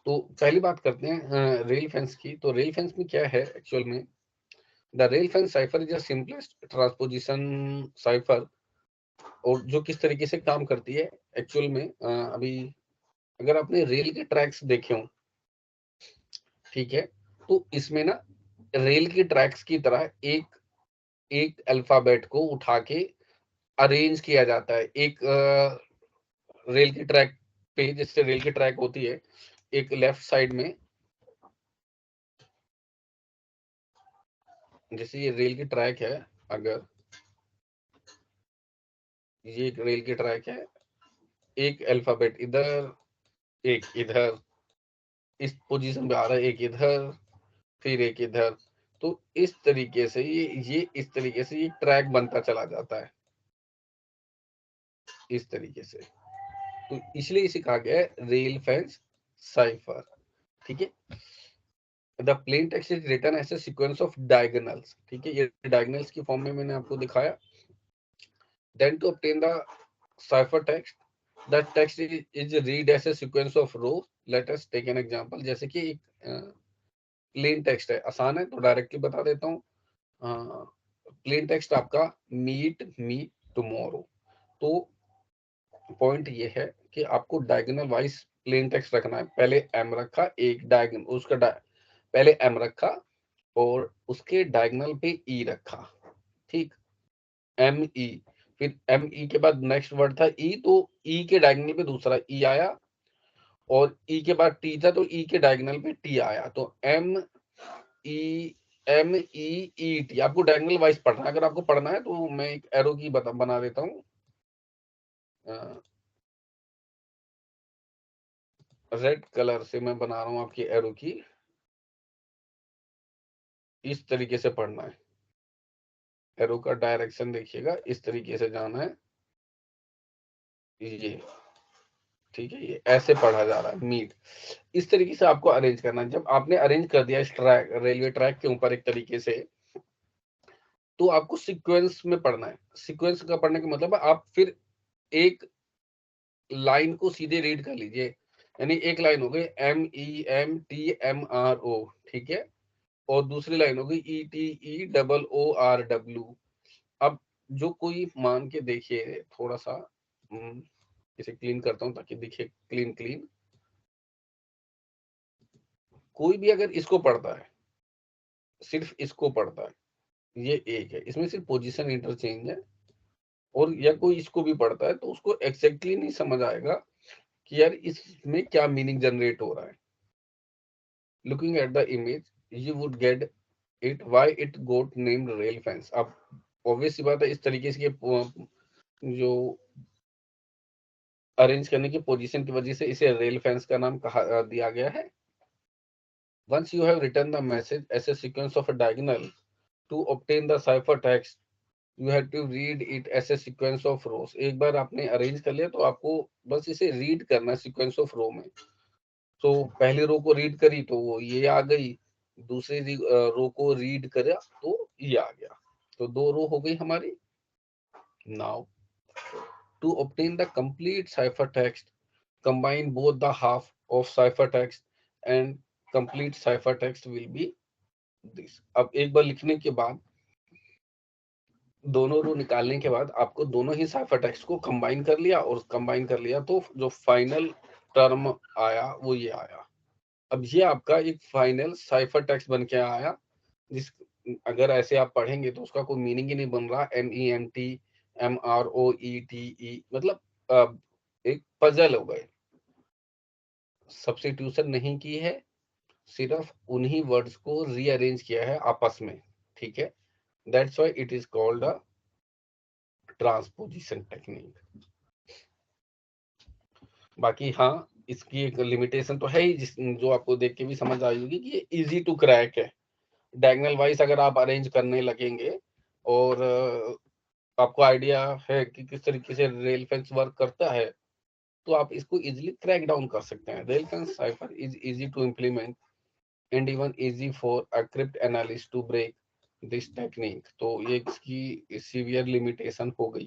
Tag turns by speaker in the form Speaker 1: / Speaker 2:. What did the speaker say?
Speaker 1: तो पहली बात करते हैं रेल फेंस की। तो रेल फेंस में क्या है एक्चुअल में, the rail fence cipher is the simplest transposition cipher. और जो किस तरीके से काम करती है एक्चुअल में, अभी अगर आपने रेल के ट्रैक्स देखे हो, ठीक है, तो इसमें ना रेल के ट्रैक्स की तरह एक एक अल्फाबेट को उठा के अरेंज किया जाता है। एक रेल की ट्रैक पे, जैसे रेल की ट्रैक होती है, एक लेफ्ट साइड में, जैसे ये रेल की ट्रैक है, अगर ये एक रेल की ट्रैक है, एक अल्फाबेट इधर, एक इधर, इस पोजीशन पे आ रहा है, एक इधर, फिर एक इधर। तो इस तरीके से ये इस तरीके से ये ट्रैक बनता चला जाता है, इस तरीके से। तो इसलिए इसे कहा गया है रेल फेंस साइफर, ठीक है। The plain text is written as a sequence of diagonals, ठीक है, ये डायगोनल्स की फॉर्म में मैंने आपको दिखाया। Then to obtain the cipher text, the text is read as a sequence of row. Let us take an example. जैसे कि एक प्लेन टेक्स्ट है, आसान है तो डायरेक्टली बता देता हूँ। प्लेन टेक्स्ट आपका मीट मी टुमारो। तो पॉइंट ये है कि आपको डायगोनल वाइज प्लेन टेक्स्ट रखना है। पहले एम रखा, एक डायगोनल उसका पहले एम रखा और उसके डायगोनल पे ई रखा, ठीक, एम ई। फिर एम ई के बाद नेक्स्ट वर्ड था ई, तो ई के डायगोनल पे दूसरा ई आया, और ई के बाद टी था तो ई के डायगोनल पे टी आया। तो E M E E T. आपको डायगोनल वाइज पढ़ना है। अगर आपको पढ़ना है तो मैं एक एरो की बना देता हूँ। रेड कलर से मैं बना रहा हूँ आपकी एरो की। इस तरीके से पढ़ना है, एरो का डायरेक्शन देखिएगा, इस तरीके से जाना है, ये, ठीक है, ये ऐसे पढ़ा जा रहा है मीट। इस तरीके से आपको अरेंज करना है। जब आपने अरेंज कर दिया इस ट्रैक, रेलवे ट्रैक के ऊपर एक तरीके से, तो आपको सीक्वेंस में पढ़ना है। सीक्वेंस का पढ़ने का मतलब है आप फिर एक लाइन को सीधे रीड कर लीजिए। यानी एक लाइन हो गई M E M T M R O, ठीक है, और दूसरी लाइन हो गई E T E double O R W. अब जो कोई मान के देखिए, थोड़ा सा इसे क्लीन करता हूं ताकि दिखे क्लीन क्लीन। कोई भी अगर इसको पढ़ता है, सिर्फ इसको पढ़ता है, ये एक है, इसमें सिर्फ पोजीशन इंटरचेंज है, और या कोई इसको भी पढ़ता है तो उसको एग्जैक्टली नहीं समझ आएगा कि यार इसमें क्या मीनिंग जनरेट हो रहा है। Looking at the image you would get it why it got named rail fence. अब ऑब्वियस सी बात है, इस तरीके से जो अरेंज करने की पोजीशन की वजह से इसे रेल फेंस का नाम कहा दिया गया है। Once you have written the message as a sequence of a diagonal, to obtain the cipher text you have to read it as a sequence of rows. एक बार आपने अरेंज कर लिया तो आपको बस इसे रीड करना है सीक्वेंस ऑफ रो में। तो पहली रो को रीड करी तो वो ये आ गई, दूसरी रो को रीड करा तो ये आ गया। तो दो रो हो गई हमारी। Now to obtain the complete cipher text, combine both the half of ciphertext and complete ciphertext will be this। अब एक बार लिखने के बाद, दोनों रो निकालने के बाद आपको दोनों ही साइफर टेक्स्ट को कंबाइन कर लिया, और कंबाइन कर लिया तो जो फाइनल टर्म आया वो ये आया। अब ये आपका एक फाइनल साइफर टेक्स्ट बन के आया, जिस अगर ऐसे आप पढ़ेंगे तो उसका कोई मीनिंग ही नहीं बन रहा। M E M T M R O E T E, मतलब एक पजल हो गए। सब्स्टिट्यूशन नहीं की है, सिर्फ उन्हीं वर्ड्स को रीअरेंज किया है आपस में, ठीक है। That's why it is called a transposition technique. बाकी हाँ, इसकी एक लिमिटेशन तो है ही, जिस जो आपको देख के भी समझ आई होगी कि ये इजी टू क्रैक है। डायगोनल वाइज अगर आप अरेंज करने लगेंगे, और आपको आइडिया है कि किस तरीके से रेल फेंस वर्क करता है, तो आप इसको इजीली क्रैक डाउन कर सकते हैं। Rail fence cipher is easy to implement and even easy for a crypt analyst to break this technique। तो ये इसकी सीवियर लिमिटेशन हो गई।